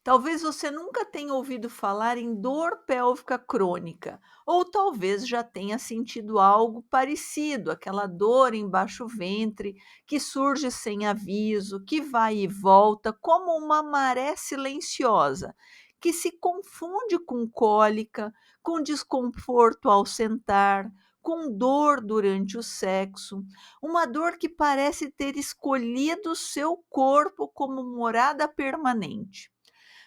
Talvez você nunca tenha ouvido falar em dor pélvica crônica, ou talvez já tenha sentido algo parecido, aquela dor em baixo ventre que surge sem aviso, que vai e volta como uma maré silenciosa, que se confunde com cólica, com desconforto ao sentar, com dor durante o sexo, uma dor que parece ter escolhido seu corpo como morada permanente.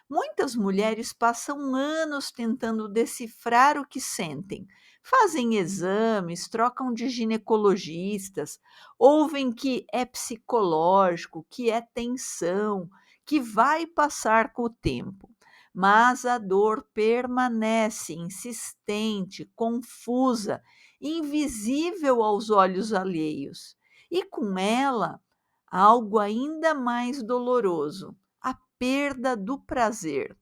Muitas mulheres passam anos tentando decifrar o que sentem. Fazem exames, trocam de ginecologistas, ouvem que é psicológico, que é tensão, que vai passar com o tempo. Mas a dor permanece insistente, confusa, invisível aos olhos alheios. E com ela, algo ainda mais doloroso: a perda do prazer.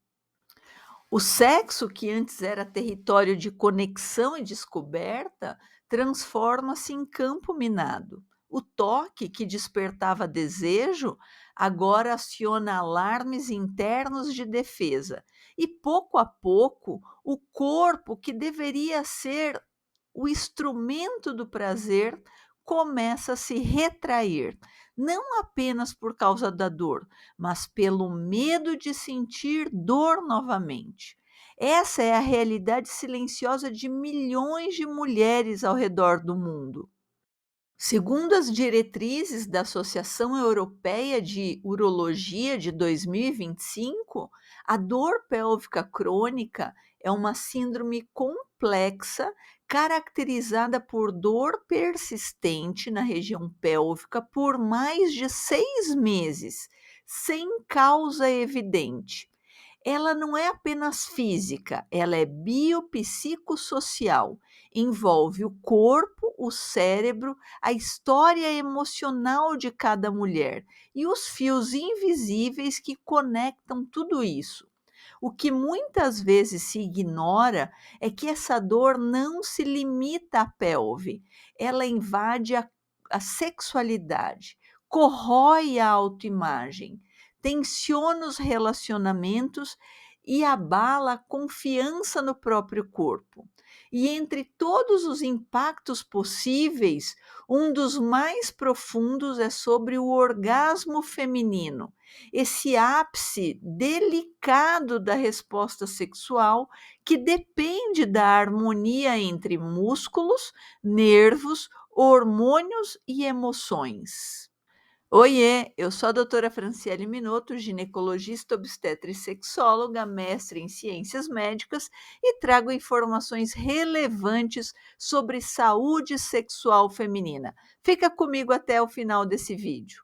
O sexo, que antes era território de conexão e descoberta, transforma-se em campo minado. O toque, que despertava desejo, agora aciona alarmes internos de defesa. E pouco a pouco, o corpo, que deveria ser o instrumento do prazer, começa a se retrair, não apenas por causa da dor, mas pelo medo de sentir dor novamente. Essa é a realidade silenciosa de milhões de mulheres ao redor do mundo. Segundo as diretrizes da Associação Europeia de Urologia de 2025, a dor pélvica crônica é uma síndrome complexa caracterizada por dor persistente na região pélvica por mais de 6 meses, sem causa evidente. Ela não é apenas física, ela é biopsicossocial. Envolve o corpo, o cérebro, a história emocional de cada mulher e os fios invisíveis que conectam tudo isso. O que muitas vezes se ignora é que essa dor não se limita à pelve, ela invade a sexualidade, corrói a autoimagem, tensiona os relacionamentos e abala a confiança no próprio corpo. E entre todos os impactos possíveis, um dos mais profundos é sobre o orgasmo feminino, esse ápice delicado da resposta sexual que depende da harmonia entre músculos, nervos, hormônios e emoções. Oiê, eu sou a doutora Franciele Minotto, ginecologista obstetra e sexóloga, mestre em ciências médicas e trago informações relevantes sobre saúde sexual feminina. Fica comigo até o final desse vídeo.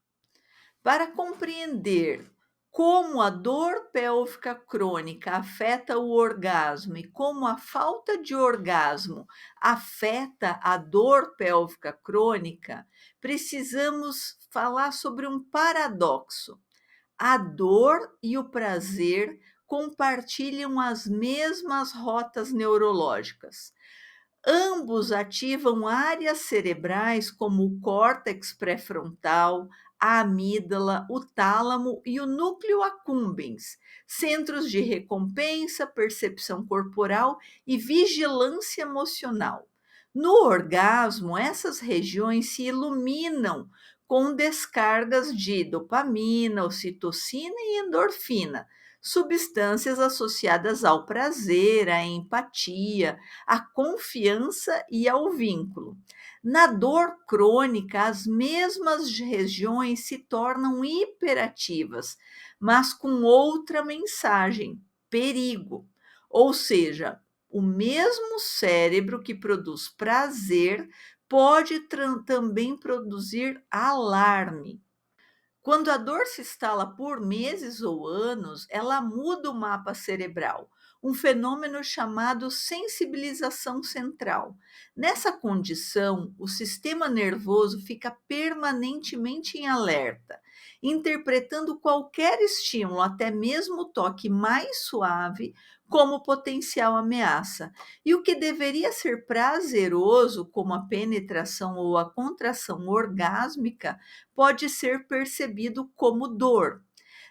Para compreender como a dor pélvica crônica afeta o orgasmo e como a falta de orgasmo afeta a dor pélvica crônica, precisamos falar sobre um paradoxo. A dor e o prazer compartilham as mesmas rotas neurológicas. Ambos ativam áreas cerebrais como o córtex pré-frontal, a amígdala, o tálamo e o núcleo accumbens, centros de recompensa, percepção corporal e vigilância emocional. No orgasmo, essas regiões se iluminam com descargas de dopamina, ocitocina e endorfina, substâncias associadas ao prazer, à empatia, à confiança e ao vínculo. Na dor crônica, as mesmas regiões se tornam hiperativas, mas com outra mensagem: perigo. Ou seja, o mesmo cérebro que produz prazer pode também produzir alarme. Quando a dor se instala por meses ou anos, ela muda o mapa cerebral, um fenômeno chamado sensibilização central. Nessa condição, o sistema nervoso fica permanentemente em alerta, interpretando qualquer estímulo, até mesmo o toque mais suave, como potencial ameaça. E o que deveria ser prazeroso, como a penetração ou a contração orgásmica, pode ser percebido como dor.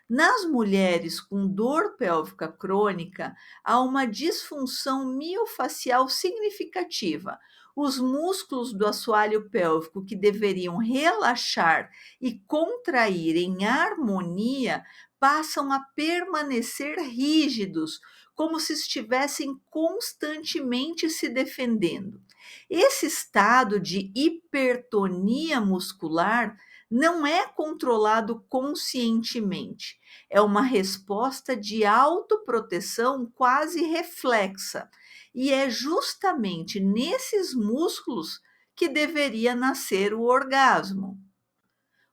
Nas mulheres com dor pélvica crônica, há uma disfunção miofacial significativa. Os músculos do assoalho pélvico, que deveriam relaxar e contrair em harmonia, passam a permanecer rígidos, como se estivessem constantemente se defendendo. Esse estado de hipertonia muscular não é controlado conscientemente. É uma resposta de autoproteção quase reflexa. E é justamente nesses músculos que deveria nascer o orgasmo.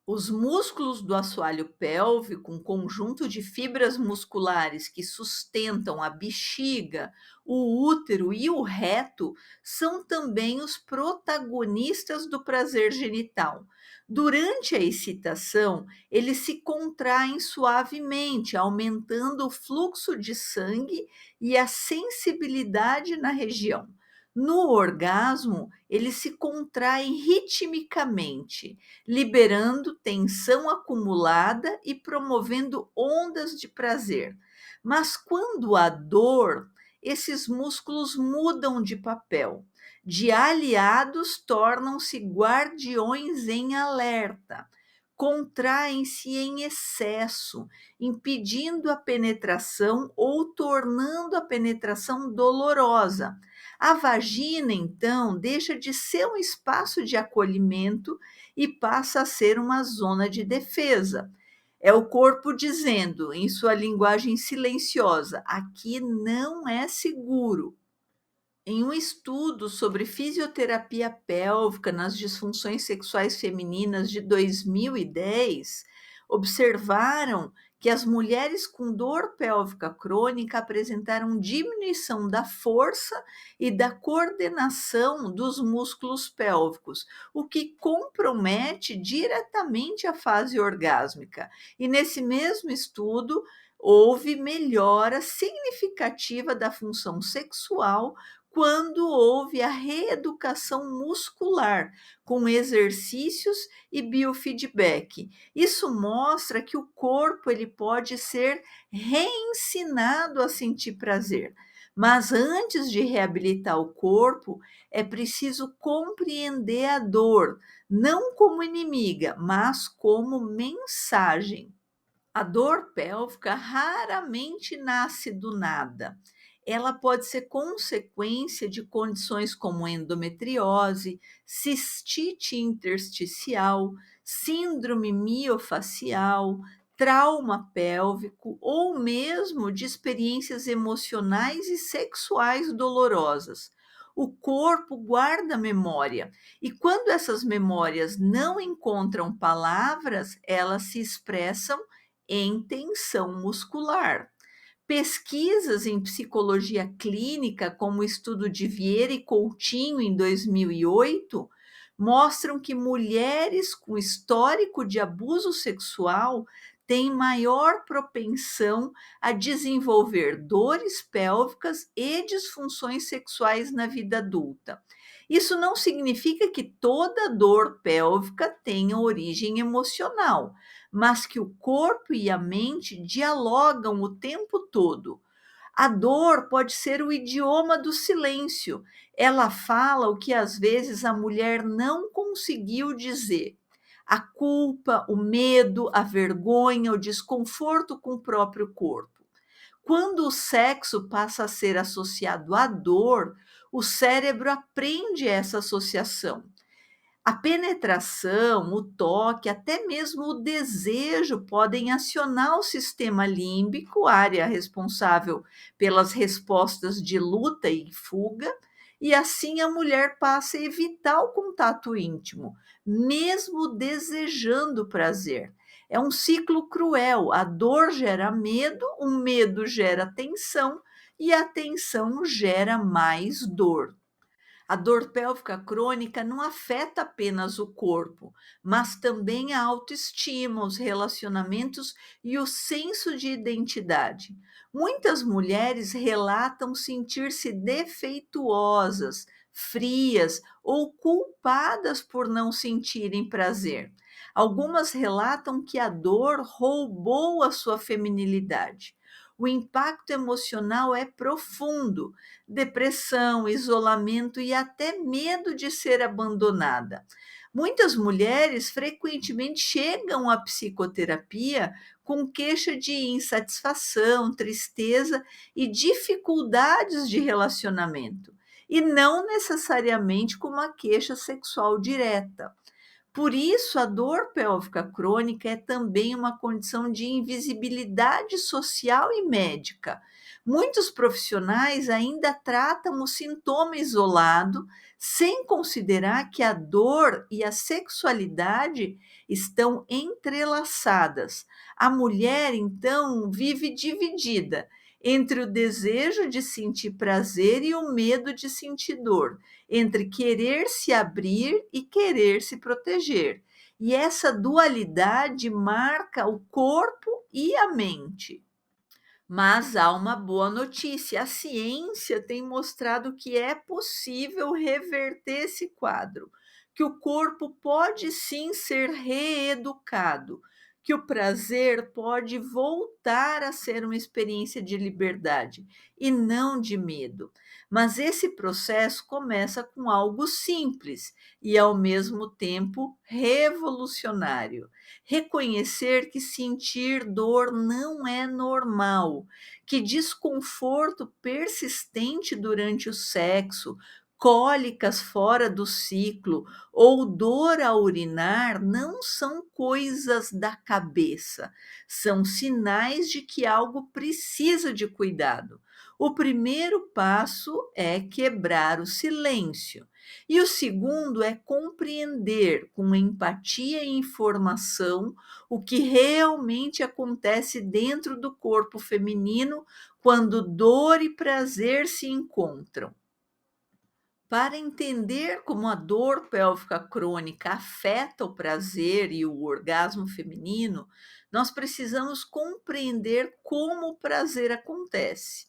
Os músculos do assoalho pélvico, um conjunto de fibras musculares que sustentam a bexiga, o útero e o reto, são também os protagonistas do prazer genital. Durante a excitação, eles se contraem suavemente, aumentando o fluxo de sangue e a sensibilidade na região. No orgasmo, eles se contraem ritmicamente, liberando tensão acumulada e promovendo ondas de prazer. Mas quando há dor, esses músculos mudam de papel. De aliados, tornam-se guardiões em alerta. Contraem-se em excesso, impedindo a penetração ou tornando a penetração dolorosa. A vagina, então, deixa de ser um espaço de acolhimento e passa a ser uma zona de defesa. É o corpo dizendo, em sua linguagem silenciosa: aqui não é seguro. Em um estudo sobre fisioterapia pélvica nas disfunções sexuais femininas de 2010, observaram que as mulheres com dor pélvica crônica apresentaram diminuição da força e da coordenação dos músculos pélvicos, o que compromete diretamente a fase orgásmica. E nesse mesmo estudo, houve melhora significativa da função sexual quando houve a reeducação muscular, com exercícios e biofeedback. Isso mostra que o corpo ele pode ser reensinado a sentir prazer. Mas antes de reabilitar o corpo, é preciso compreender a dor, não como inimiga, mas como mensagem. A dor pélvica raramente nasce do nada. Ela pode ser consequência de condições como endometriose, cistite intersticial, síndrome miofacial, trauma pélvico ou mesmo de experiências emocionais e sexuais dolorosas. O corpo guarda memória e quando essas memórias não encontram palavras, elas se expressam em tensão muscular. Pesquisas em psicologia clínica, como o estudo de Vieira e Coutinho em 2008, mostram que mulheres com histórico de abuso sexual têm maior propensão a desenvolver dores pélvicas e disfunções sexuais na vida adulta. Isso não significa que toda dor pélvica tenha origem emocional, mas que o corpo e a mente dialogam o tempo todo. A dor pode ser o idioma do silêncio. Ela fala o que às vezes a mulher não conseguiu dizer. A culpa, o medo, a vergonha, o desconforto com o próprio corpo. Quando o sexo passa a ser associado à dor, o cérebro aprende essa associação. A penetração, o toque, até mesmo o desejo podem acionar o sistema límbico, área responsável pelas respostas de luta e fuga, e assim a mulher passa a evitar o contato íntimo, mesmo desejando prazer. É um ciclo cruel. A dor gera medo, o medo gera tensão e a tensão gera mais dor. A dor pélvica crônica não afeta apenas o corpo, mas também a autoestima, os relacionamentos e o senso de identidade. Muitas mulheres relatam sentir-se defeituosas, frias ou culpadas por não sentirem prazer. Algumas relatam que a dor roubou a sua feminilidade. O impacto emocional é profundo: depressão, isolamento e até medo de ser abandonada. Muitas mulheres frequentemente chegam à psicoterapia com queixa de insatisfação, tristeza e dificuldades de relacionamento, e não necessariamente com uma queixa sexual direta. Por isso, a dor pélvica crônica é também uma condição de invisibilidade social e médica. Muitos profissionais ainda tratam o sintoma isolado, sem considerar que a dor e a sexualidade estão entrelaçadas. A mulher, então, vive dividida entre o desejo de sentir prazer e o medo de sentir dor, entre querer se abrir e querer se proteger. E essa dualidade marca o corpo e a mente. Mas há uma boa notícia: a ciência tem mostrado que é possível reverter esse quadro, que o corpo pode sim ser reeducado, que o prazer pode voltar a ser uma experiência de liberdade e não de medo. Mas esse processo começa com algo simples e, ao mesmo tempo, revolucionário: reconhecer que sentir dor não é normal, que desconforto persistente durante o sexo, cólicas fora do ciclo ou dor a urinar não são coisas da cabeça, são sinais de que algo precisa de cuidado. O primeiro passo é quebrar o silêncio. E o segundo é compreender com empatia e informação o que realmente acontece dentro do corpo feminino quando dor e prazer se encontram. Para entender como a dor pélvica crônica afeta o prazer e o orgasmo feminino, nós precisamos compreender como o prazer acontece.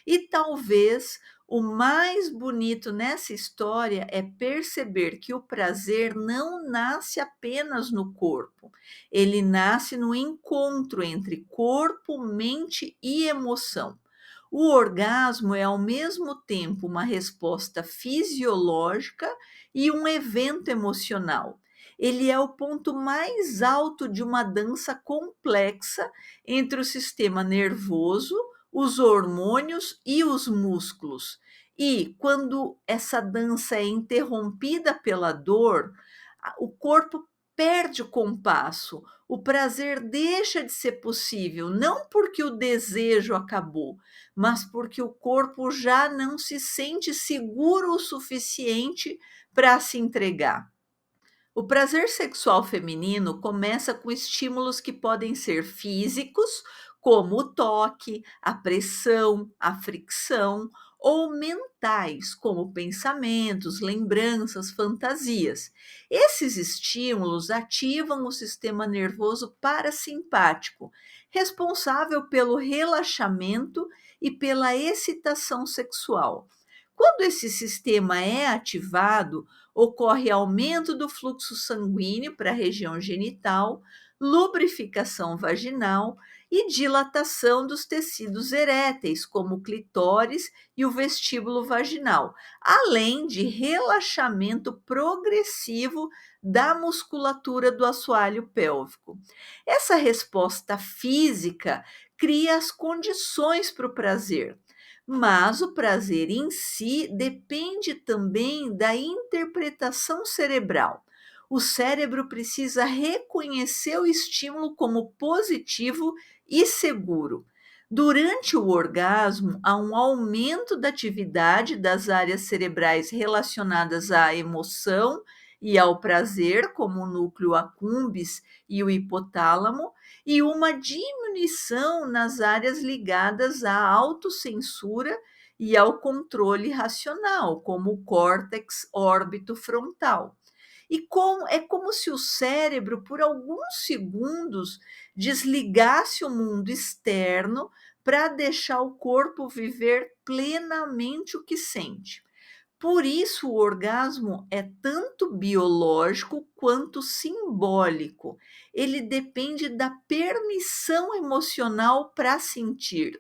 E talvez o mais bonito nessa história é perceber que o prazer não nasce apenas no corpo, ele nasce no encontro entre corpo, mente e emoção. O orgasmo é, ao mesmo tempo, uma resposta fisiológica e um evento emocional. Ele é o ponto mais alto de uma dança complexa entre o sistema nervoso, os hormônios e os músculos. E quando essa dança é interrompida pela dor, o corpo perde o compasso, o prazer deixa de ser possível, não porque o desejo acabou, mas porque o corpo já não se sente seguro o suficiente para se entregar. O prazer sexual feminino começa com estímulos que podem ser físicos, como o toque, a pressão, a fricção, ou mentais, como pensamentos, lembranças, fantasias. Esses estímulos ativam o sistema nervoso parasimpático, responsável pelo relaxamento e pela excitação sexual. Quando esse sistema é ativado, ocorre aumento do fluxo sanguíneo para a região genital, lubrificação vaginal e dilatação dos tecidos eréteis, como o clitóris e o vestíbulo vaginal, além de relaxamento progressivo da musculatura do assoalho pélvico. Essa resposta física cria as condições para o prazer. Mas o prazer em si depende também da interpretação cerebral. O cérebro precisa reconhecer o estímulo como positivo e seguro. Durante o orgasmo, há um aumento da atividade das áreas cerebrais relacionadas à emoção e ao prazer, como o núcleo accumbens e o hipotálamo, e uma diminuição nas áreas ligadas à autocensura e ao controle racional, como o córtex órbito-frontal. É como se o cérebro, por alguns segundos, desligasse o mundo externo para deixar o corpo viver plenamente o que sente. Por isso, o orgasmo é tanto biológico quanto simbólico. Ele depende da permissão emocional para sentir.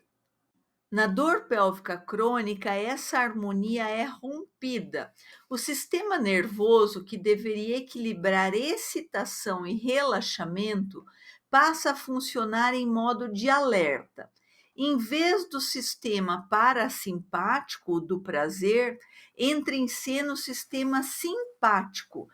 Na dor pélvica crônica, essa harmonia é rompida. O sistema nervoso, que deveria equilibrar excitação e relaxamento, passa a funcionar em modo de alerta. Em vez do sistema parasimpático do prazer, entra em cena o sistema simpático,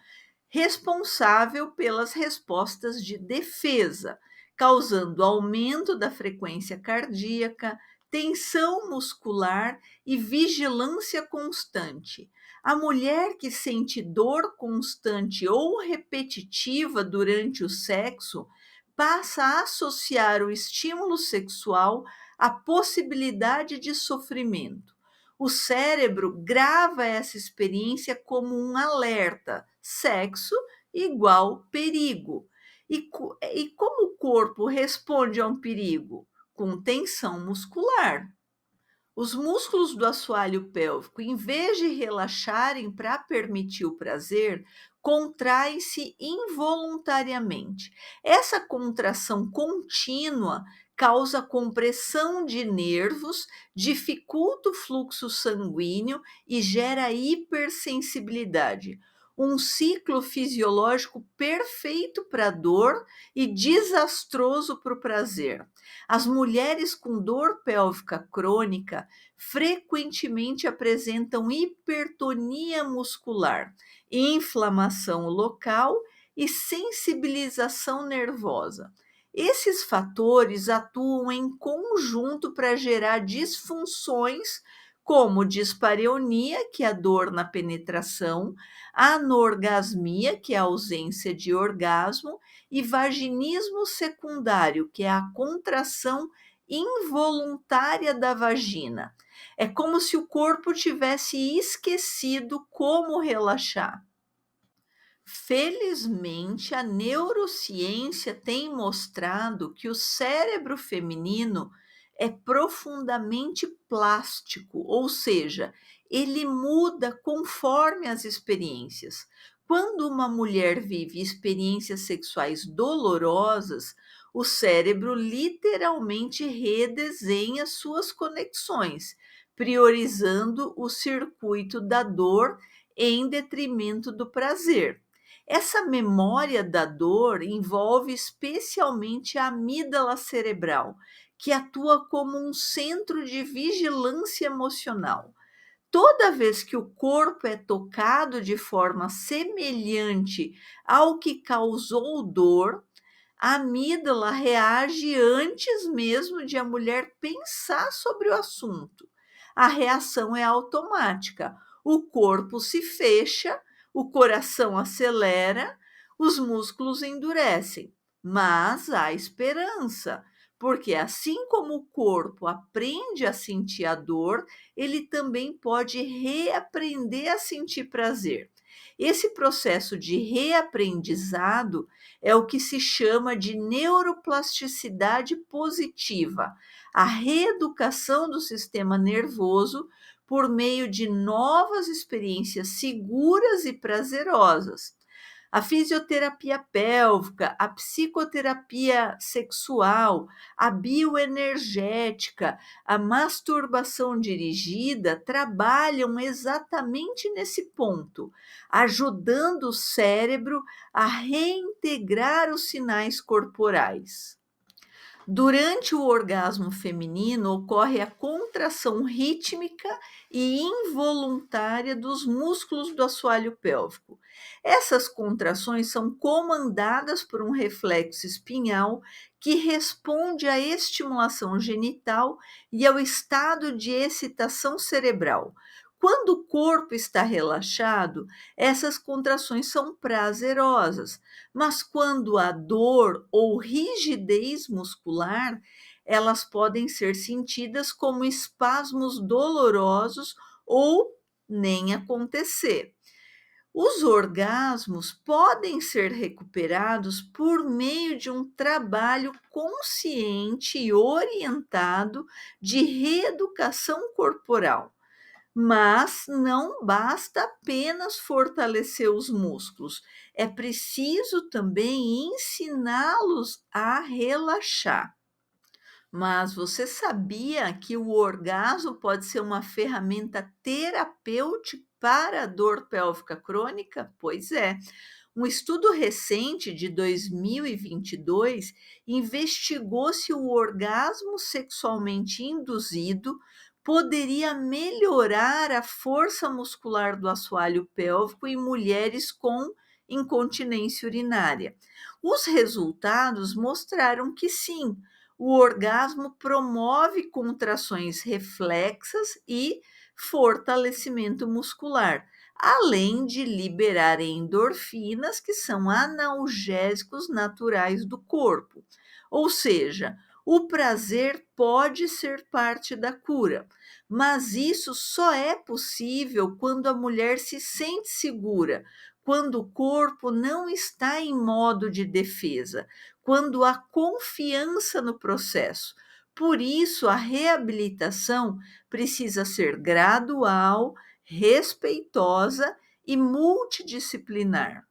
responsável pelas respostas de defesa, causando aumento da frequência cardíaca, tensão muscular e vigilância constante. A mulher que sente dor constante ou repetitiva durante o sexo passa a associar o estímulo sexual à possibilidade de sofrimento. O cérebro grava essa experiência como um alerta: sexo igual perigo. E como o corpo responde a um perigo? Com tensão muscular. Os músculos do assoalho pélvico, em vez de relaxarem para permitir o prazer, contraem-se involuntariamente. Essa contração contínua causa compressão de nervos, dificulta o fluxo sanguíneo e gera hipersensibilidade. Um ciclo fisiológico perfeito para a dor e desastroso para o prazer. As mulheres com dor pélvica crônica frequentemente apresentam hipertonia muscular, inflamação local e sensibilização nervosa. Esses fatores atuam em conjunto para gerar disfunções como dispareunia, que é a dor na penetração, anorgasmia, que é a ausência de orgasmo, e vaginismo secundário, que é a contração involuntária da vagina. É como se o corpo tivesse esquecido como relaxar. Felizmente, a neurociência tem mostrado que o cérebro feminino é profundamente plástico, ou seja, ele muda conforme as experiências. Quando uma mulher vive experiências sexuais dolorosas, o cérebro literalmente redesenha suas conexões, priorizando o circuito da dor em detrimento do prazer. Essa memória da dor envolve especialmente a amígdala cerebral, que atua como um centro de vigilância emocional. Toda vez que o corpo é tocado de forma semelhante ao que causou dor, a amígdala reage antes mesmo de a mulher pensar sobre o assunto. A reação é automática. O corpo se fecha, o coração acelera, os músculos endurecem. Mas há esperança, porque assim como o corpo aprende a sentir a dor, ele também pode reaprender a sentir prazer. Esse processo de reaprendizado é o que se chama de neuroplasticidade positiva, a reeducação do sistema nervoso por meio de novas experiências seguras e prazerosas. A fisioterapia pélvica, a psicoterapia sexual, a bioenergética, a masturbação dirigida trabalham exatamente nesse ponto, ajudando o cérebro a reintegrar os sinais corporais. Durante o orgasmo feminino, ocorre a contração rítmica e involuntária dos músculos do assoalho pélvico. Essas contrações são comandadas por um reflexo espinhal que responde à estimulação genital e ao estado de excitação cerebral. Quando o corpo está relaxado, essas contrações são prazerosas, mas quando há dor ou rigidez muscular, elas podem ser sentidas como espasmos dolorosos ou nem acontecer. Os orgasmos podem ser recuperados por meio de um trabalho consciente e orientado de reeducação corporal. Mas não basta apenas fortalecer os músculos, é preciso também ensiná-los a relaxar. Mas você sabia que o orgasmo pode ser uma ferramenta terapêutica para a dor pélvica crônica? Pois é. Um estudo recente de 2022 investigou se o orgasmo sexualmente induzido poderia melhorar a força muscular do assoalho pélvico em mulheres com incontinência urinária. Os resultados mostraram que sim, o orgasmo promove contrações reflexas e fortalecimento muscular, além de liberar endorfinas, que são analgésicos naturais do corpo. Ou seja, o prazer pode ser parte da cura, mas isso só é possível quando a mulher se sente segura, quando o corpo não está em modo de defesa, quando há confiança no processo. Por isso, a reabilitação precisa ser gradual, respeitosa e multidisciplinar.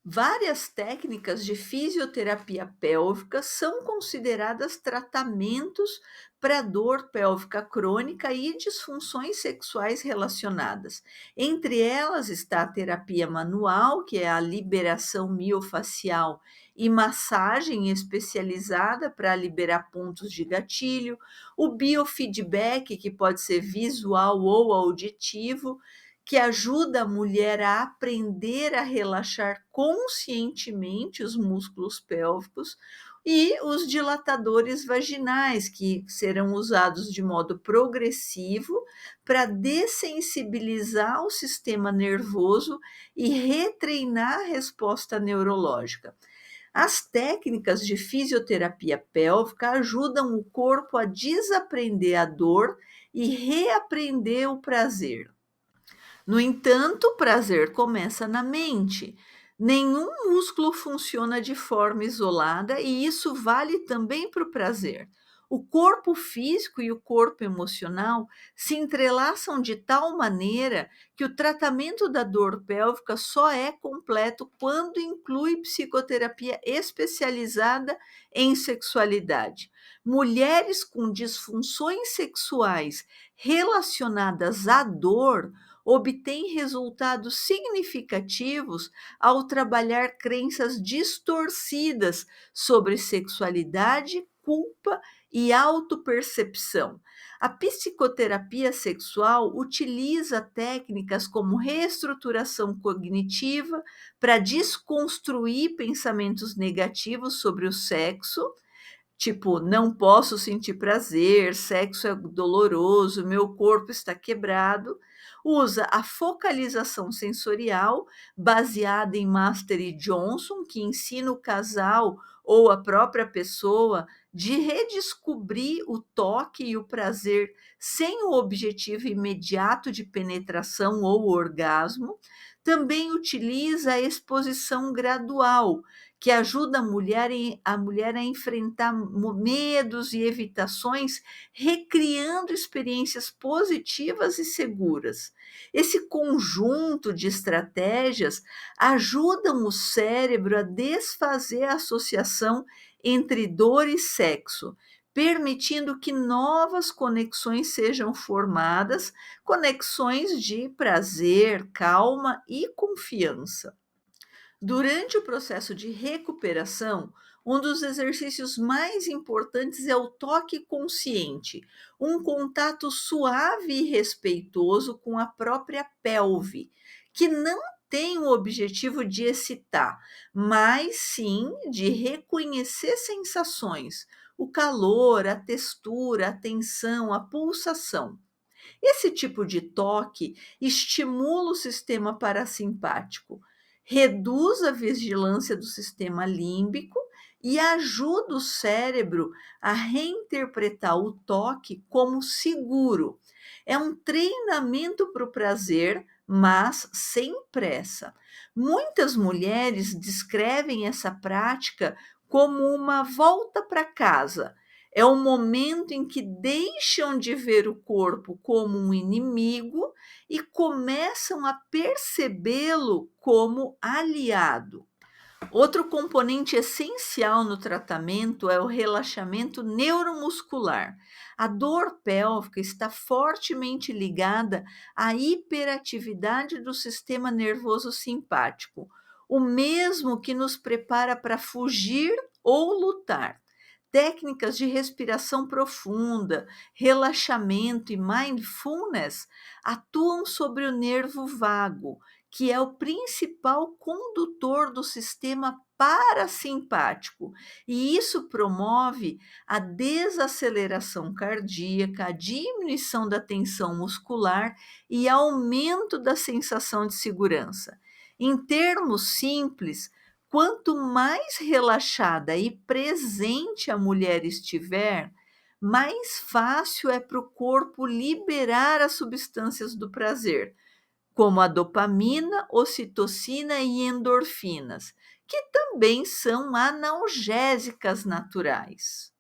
Várias técnicas de fisioterapia pélvica são consideradas tratamentos para dor pélvica crônica e disfunções sexuais relacionadas. Entre elas está a terapia manual, que é a liberação miofacial, e massagem especializada para liberar pontos de gatilho, o biofeedback, que pode ser visual ou auditivo, que ajuda a mulher a aprender a relaxar conscientemente os músculos pélvicos, e os dilatadores vaginais, que serão usados de modo progressivo para dessensibilizar o sistema nervoso e retreinar a resposta neurológica. As técnicas de fisioterapia pélvica ajudam o corpo a desaprender a dor e reaprender o prazer. No entanto, o prazer começa na mente. Nenhum músculo funciona de forma isolada e isso vale também para o prazer. O corpo físico e o corpo emocional se entrelaçam de tal maneira que o tratamento da dor pélvica só é completo quando inclui psicoterapia especializada em sexualidade. Mulheres com disfunções sexuais relacionadas à dor obtém resultados significativos ao trabalhar crenças distorcidas sobre sexualidade, culpa e autopercepção. A psicoterapia sexual utiliza técnicas como reestruturação cognitiva para desconstruir pensamentos negativos sobre o sexo. Tipo, não posso sentir prazer, sexo é doloroso, meu corpo está quebrado. Usa a focalização sensorial, baseada em Master e Johnson, que ensina o casal ou a própria pessoa de redescobrir o toque e o prazer sem o objetivo imediato de penetração ou orgasmo. Também utiliza a exposição gradual, que ajuda a mulher a enfrentar medos e evitações, recriando experiências positivas e seguras. Esse conjunto de estratégias ajudam o cérebro a desfazer a associação entre dor e sexo, permitindo que novas conexões sejam formadas, conexões de prazer, calma e confiança. Durante o processo de recuperação, um dos exercícios mais importantes é o toque consciente, um contato suave e respeitoso com a própria pelve, que não tem o objetivo de excitar, mas sim de reconhecer sensações, o calor, a textura, a tensão, a pulsação. Esse tipo de toque estimula o sistema parasimpático, reduz a vigilância do sistema límbico e ajuda o cérebro a reinterpretar o toque como seguro. É um treinamento para o prazer, mas sem pressa. Muitas mulheres descrevem essa prática como uma volta para casa. É o momento em que deixam de ver o corpo como um inimigo e começam a percebê-lo como aliado. Outro componente essencial no tratamento é o relaxamento neuromuscular. A dor pélvica está fortemente ligada à hiperatividade do sistema nervoso simpático, o mesmo que nos prepara para fugir ou lutar. Técnicas de respiração profunda, relaxamento e mindfulness atuam sobre o nervo vago, que é o principal condutor do sistema parasimpático, e isso promove a desaceleração cardíaca, a diminuição da tensão muscular e aumento da sensação de segurança. Em termos simples, quanto mais relaxada e presente a mulher estiver, mais fácil é para o corpo liberar as substâncias do prazer, como a dopamina, ocitocina e endorfinas, que também são analgésicas naturais.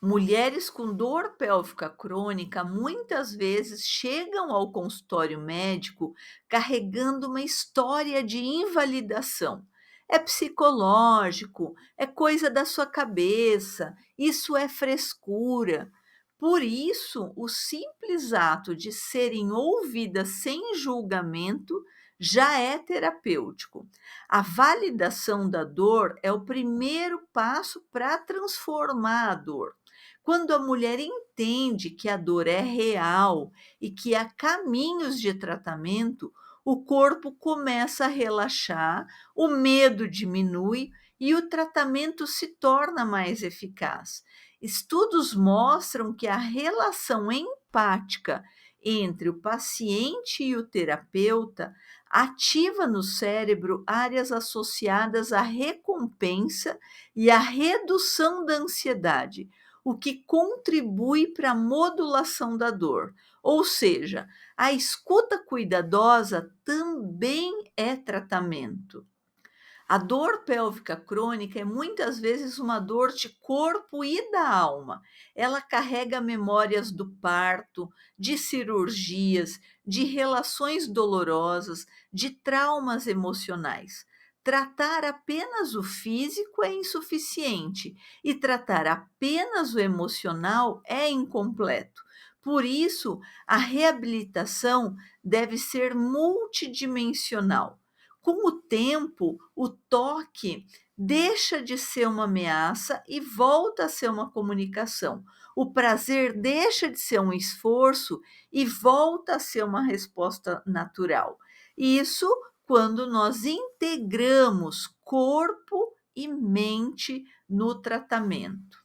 Mulheres com dor pélvica crônica muitas vezes chegam ao consultório médico carregando uma história de invalidação. É psicológico, é coisa da sua cabeça, isso é frescura. Por isso, o simples ato de serem ouvidas sem julgamento já é terapêutico. A validação da dor é o primeiro passo para transformar a dor. Quando a mulher entende que a dor é real e que há caminhos de tratamento, o corpo começa a relaxar, o medo diminui e o tratamento se torna mais eficaz. Estudos mostram que a relação empática entre o paciente e o terapeuta ativa no cérebro áreas associadas à recompensa e à redução da ansiedade, o que contribui para a modulação da dor. Ou seja, a escuta cuidadosa também é tratamento. A dor pélvica crônica é muitas vezes uma dor de corpo e da alma. Ela carrega memórias do parto, de cirurgias, de relações dolorosas, de traumas emocionais. Tratar apenas o físico é insuficiente e tratar apenas o emocional é incompleto. Por isso, a reabilitação deve ser multidimensional. Com o tempo, o toque deixa de ser uma ameaça e volta a ser uma comunicação. O prazer deixa de ser um esforço e volta a ser uma resposta natural. Isso quando nós integramos corpo e mente no tratamento.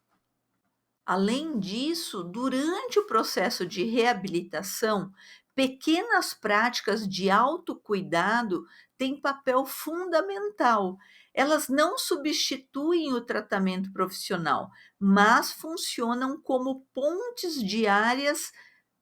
Além disso, durante o processo de reabilitação, pequenas práticas de autocuidado têm papel fundamental. Elas não substituem o tratamento profissional, mas funcionam como pontes diárias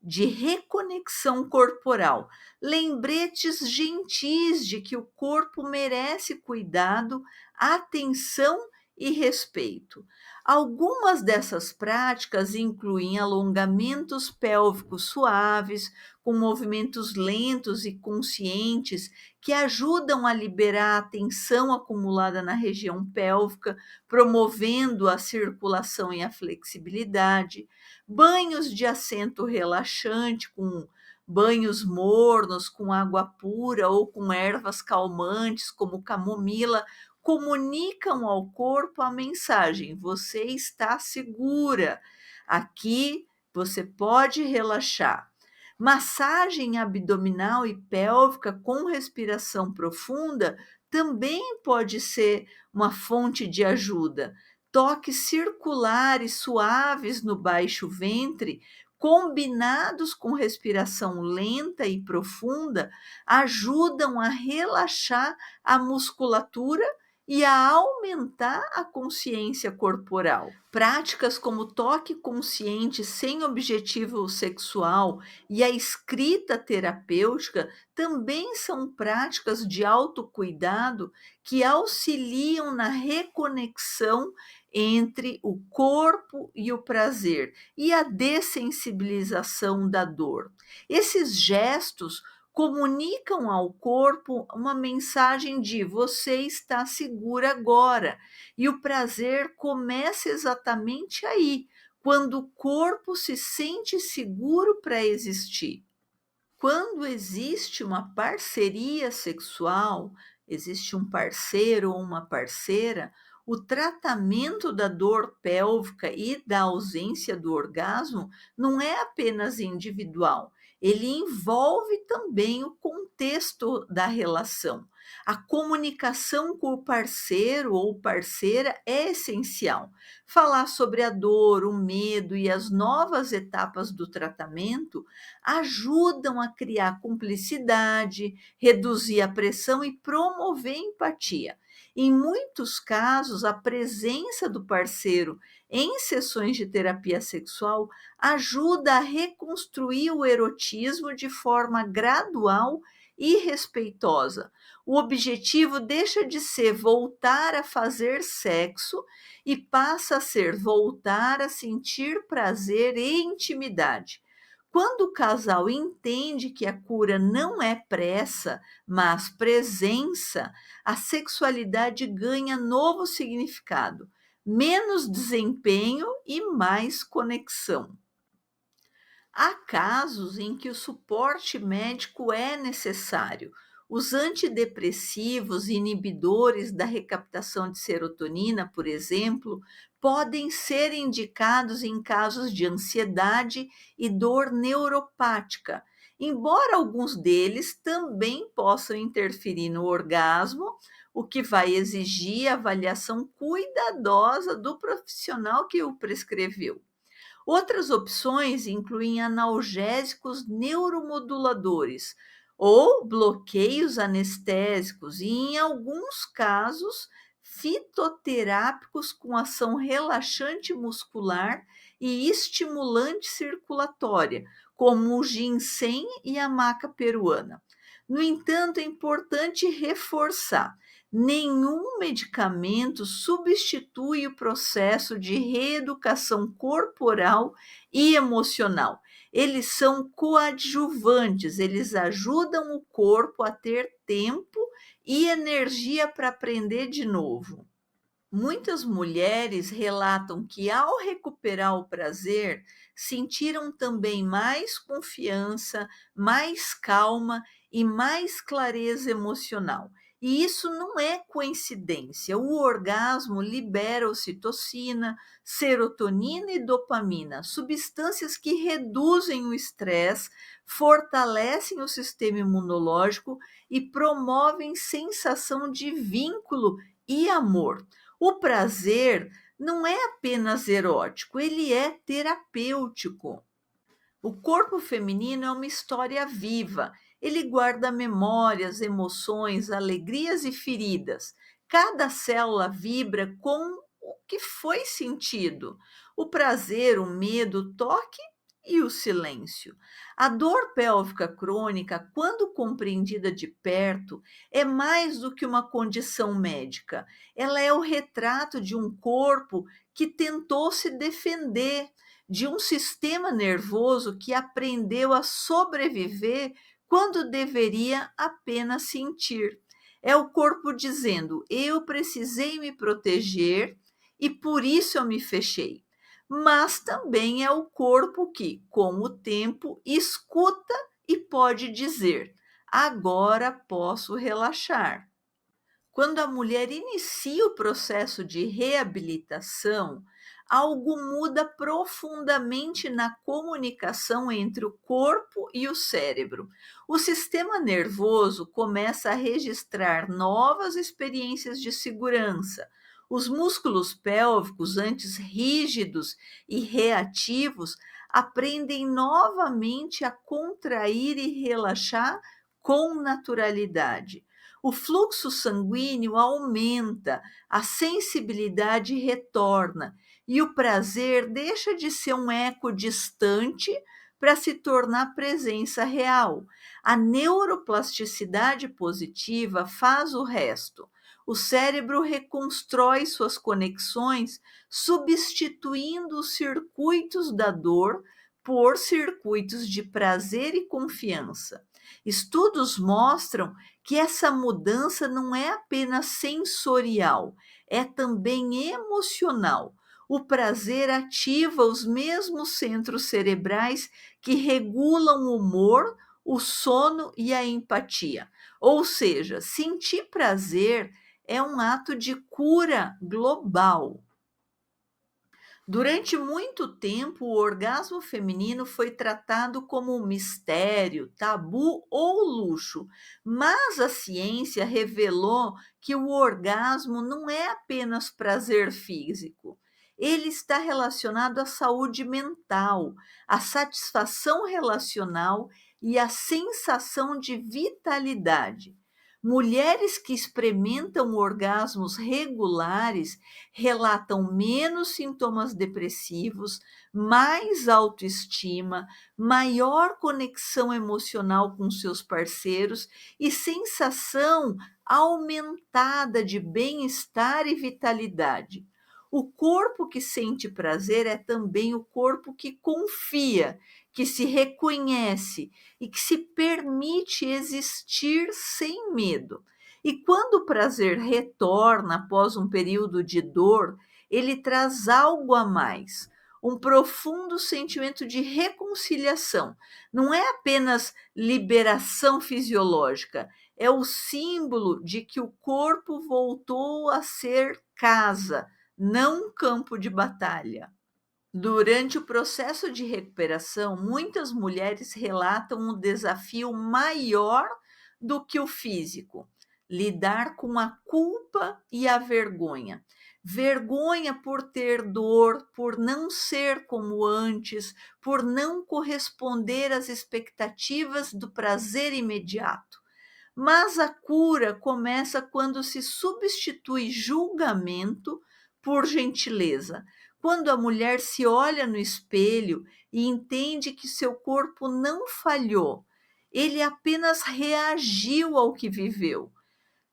de reconexão corporal, lembretes gentis de que o corpo merece cuidado, atenção e respeito. Algumas dessas práticas incluem alongamentos pélvicos suaves, com movimentos lentos e conscientes que ajudam a liberar a tensão acumulada na região pélvica, promovendo a circulação e a flexibilidade. Banhos de assento relaxante, com banhos mornos, com água pura ou com ervas calmantes, como camomila, comunicam ao corpo a mensagem: você está segura, aqui você pode relaxar. Massagem abdominal e pélvica com respiração profunda também pode ser uma fonte de ajuda. Toques circulares suaves no baixo ventre, combinados com respiração lenta e profunda, ajudam a relaxar a musculatura e a aumentar a consciência corporal. Práticas como toque consciente sem objetivo sexual e a escrita terapêutica também são práticas de autocuidado que auxiliam na reconexão entre o corpo e o prazer e a dessensibilização da dor. Esses gestos comunicam ao corpo uma mensagem de você está segura agora, e o prazer começa exatamente aí, quando o corpo se sente seguro para existir. Quando existe uma parceria sexual, existe um parceiro ou uma parceira, o tratamento da dor pélvica e da ausência do orgasmo não é apenas individual, ele envolve também o contexto da relação. A comunicação com o parceiro ou parceira é essencial. Falar sobre a dor, o medo e as novas etapas do tratamento ajudam a criar cumplicidade, reduzir a pressão e promover empatia. Em muitos casos, a presença do parceiro em sessões de terapia sexual ajuda a reconstruir o erotismo de forma gradual e respeitosa. O objetivo deixa de ser voltar a fazer sexo e passa a ser voltar a sentir prazer e intimidade. Quando o casal entende que a cura não é pressa, mas presença, a sexualidade ganha novo significado, menos desempenho e mais conexão. Há casos em que o suporte médico é necessário. Os antidepressivos e inibidores da recaptação de serotonina, por exemplo, podem ser indicados em casos de ansiedade e dor neuropática, embora alguns deles também possam interferir no orgasmo, o que vai exigir avaliação cuidadosa do profissional que o prescreveu. Outras opções incluem analgésicos neuromoduladores ou bloqueios anestésicos e, em alguns casos, fitoterápicos com ação relaxante muscular e estimulante circulatória, como o ginseng e a maca peruana. No entanto, é importante reforçar: nenhum medicamento substitui o processo de reeducação corporal e emocional. Eles são coadjuvantes, eles ajudam o corpo a ter tempo e energia para aprender de novo. Muitas mulheres relatam que, ao recuperar o prazer, sentiram também mais confiança, mais calma e mais clareza emocional. E isso não é coincidência. O orgasmo libera ocitocina, serotonina e dopamina, substâncias que reduzem o estresse, fortalecem o sistema imunológico e promovem sensação de vínculo e amor. O prazer não é apenas erótico, ele é terapêutico. O corpo feminino é uma história viva. Ele guarda memórias, emoções, alegrias e feridas. Cada célula vibra com o que foi sentido: o prazer, o medo, o toque e o silêncio. A dor pélvica crônica, quando compreendida de perto, é mais do que uma condição médica. Ela é o retrato de um corpo que tentou se defender, de um sistema nervoso que aprendeu a sobreviver quando deveria apenas sentir. É o corpo dizendo: eu precisei me proteger e por isso eu me fechei. Mas também é o corpo que, com o tempo, escuta e pode dizer: agora posso relaxar. Quando a mulher inicia o processo de reabilitação, algo muda profundamente na comunicação entre o corpo e o cérebro. O sistema nervoso começa a registrar novas experiências de segurança. Os músculos pélvicos, antes rígidos e reativos, aprendem novamente a contrair e relaxar com naturalidade. O fluxo sanguíneo aumenta, a sensibilidade retorna e o prazer deixa de ser um eco distante para se tornar presença real. A neuroplasticidade positiva faz o resto. O cérebro reconstrói suas conexões, substituindo os circuitos da dor por circuitos de prazer e confiança. Estudos mostram que essa mudança não é apenas sensorial, é também emocional. O prazer ativa os mesmos centros cerebrais que regulam o humor, o sono e a empatia. Ou seja, sentir prazer é um ato de cura global. Durante muito tempo, o orgasmo feminino foi tratado como um mistério, tabu ou luxo, mas a ciência revelou que o orgasmo não é apenas prazer físico. Ele está relacionado à saúde mental, à satisfação relacional e à sensação de vitalidade. Mulheres que experimentam orgasmos regulares relatam menos sintomas depressivos, mais autoestima, maior conexão emocional com seus parceiros e sensação aumentada de bem-estar e vitalidade. O corpo que sente prazer é também o corpo que confia, que se reconhece e que se permite existir sem medo. E quando o prazer retorna após um período de dor, ele traz algo a mais, um profundo sentimento de reconciliação. Não é apenas liberação fisiológica, é o símbolo de que o corpo voltou a ser casa, não um campo de batalha. Durante o processo de recuperação, muitas mulheres relatam um desafio maior do que o físico: lidar com a culpa e a vergonha. Vergonha por ter dor, por não ser como antes, por não corresponder às expectativas do prazer imediato. Mas a cura começa quando se substitui julgamento por gentileza. Quando a mulher se olha no espelho e entende que seu corpo não falhou, ele apenas reagiu ao que viveu,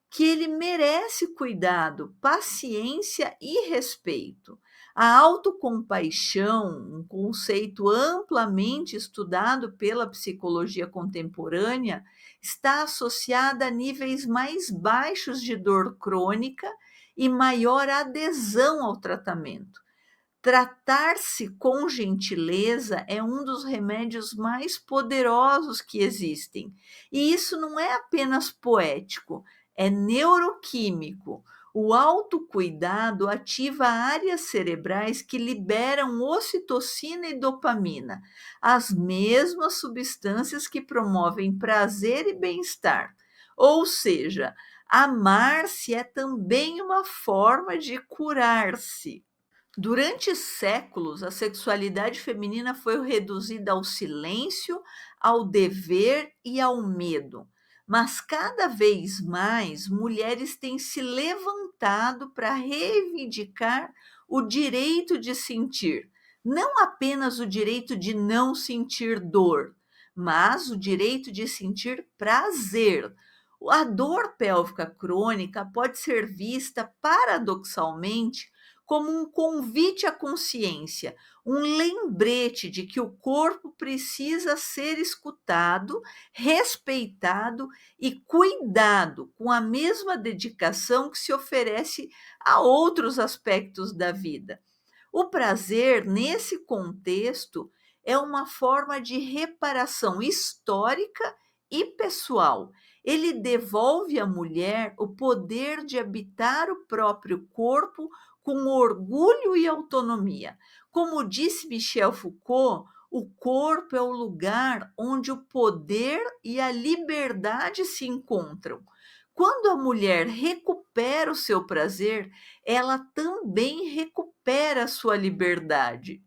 que ele merece cuidado, paciência e respeito. A autocompaixão, um conceito amplamente estudado pela psicologia contemporânea, está associada a níveis mais baixos de dor crônica e maior adesão ao tratamento. Tratar-se com gentileza é um dos remédios mais poderosos que existem. E isso não é apenas poético, é neuroquímico. O autocuidado ativa áreas cerebrais que liberam ocitocina e dopamina, as mesmas substâncias que promovem prazer e bem-estar. Ou seja, amar-se é também uma forma de curar-se. Durante séculos, a sexualidade feminina foi reduzida ao silêncio, ao dever e ao medo. Mas cada vez mais mulheres têm se levantado para reivindicar o direito de sentir, não apenas o direito de não sentir dor, mas o direito de sentir prazer. A dor pélvica crônica pode ser vista paradoxalmente como um convite à consciência, um lembrete de que o corpo precisa ser escutado, respeitado e cuidado com a mesma dedicação que se oferece a outros aspectos da vida. O prazer, nesse contexto, é uma forma de reparação histórica e pessoal. Ele devolve à mulher o poder de habitar o próprio corpo com orgulho e autonomia. Como disse Michel Foucault, o corpo é o lugar onde o poder e a liberdade se encontram. Quando a mulher recupera o seu prazer, ela também recupera a sua liberdade.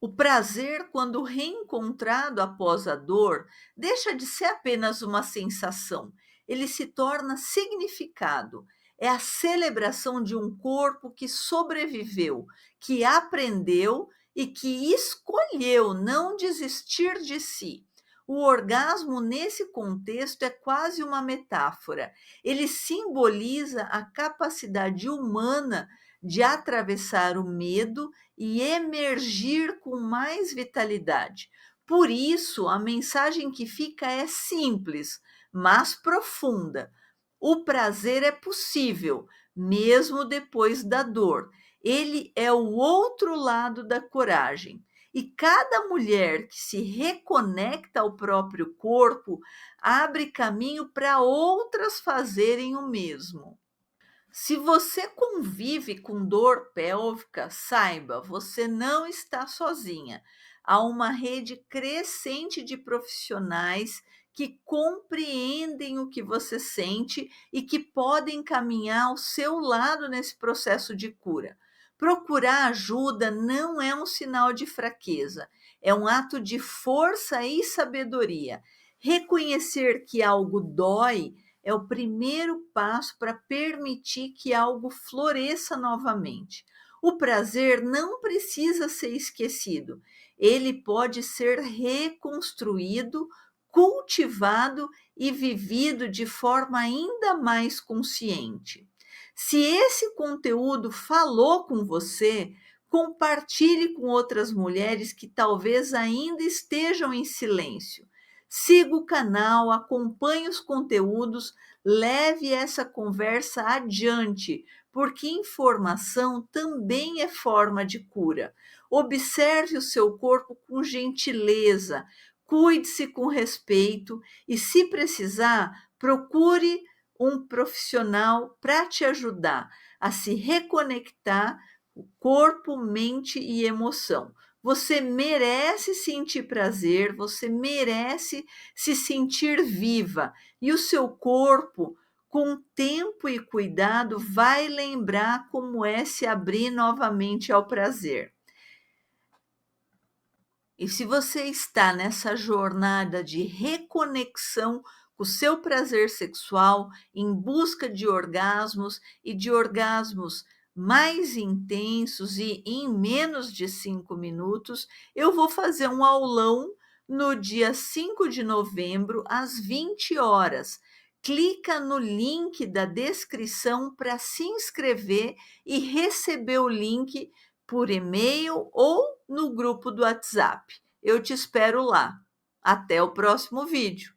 O prazer, quando reencontrado após a dor, deixa de ser apenas uma sensação, ele se torna significado. É a celebração de um corpo que sobreviveu, que aprendeu e que escolheu não desistir de si. O orgasmo, nesse contexto, é quase uma metáfora. Ele simboliza a capacidade humana de atravessar o medo e emergir com mais vitalidade. Por isso, a mensagem que fica é simples, mas profunda. O prazer é possível, mesmo depois da dor. Ele é o outro lado da coragem. E cada mulher que se reconecta ao próprio corpo abre caminho para outras fazerem o mesmo. Se você convive com dor pélvica, saiba, você não está sozinha. Há uma rede crescente de profissionais que compreendem o que você sente e que podem caminhar ao seu lado nesse processo de cura. Procurar ajuda não é um sinal de fraqueza, é um ato de força e sabedoria. Reconhecer que algo dói é o primeiro passo para permitir que algo floresça novamente. O prazer não precisa ser esquecido, ele pode ser reconstruído, cultivado e vivido de forma ainda mais consciente. Se esse conteúdo falou com você, compartilhe com outras mulheres que talvez ainda estejam em silêncio. Siga o canal, acompanhe os conteúdos, leve essa conversa adiante, porque informação também é forma de cura. Observe o seu corpo com gentileza, cuide-se com respeito e, se precisar, procure um profissional para te ajudar a se reconectar corpo, mente e emoção. Você merece sentir prazer, você merece se sentir viva, e o seu corpo, com tempo e cuidado, vai lembrar como é se abrir novamente ao prazer. E se você está nessa jornada de reconexão com o seu prazer sexual, em busca de orgasmos e de orgasmos mais intensos e em menos de 5 minutos, eu vou fazer um aulão no dia 5 de novembro, às 20 horas. Clica no link da descrição para se inscrever e receber o link por e-mail ou no grupo do WhatsApp. Eu te espero lá. Até o próximo vídeo.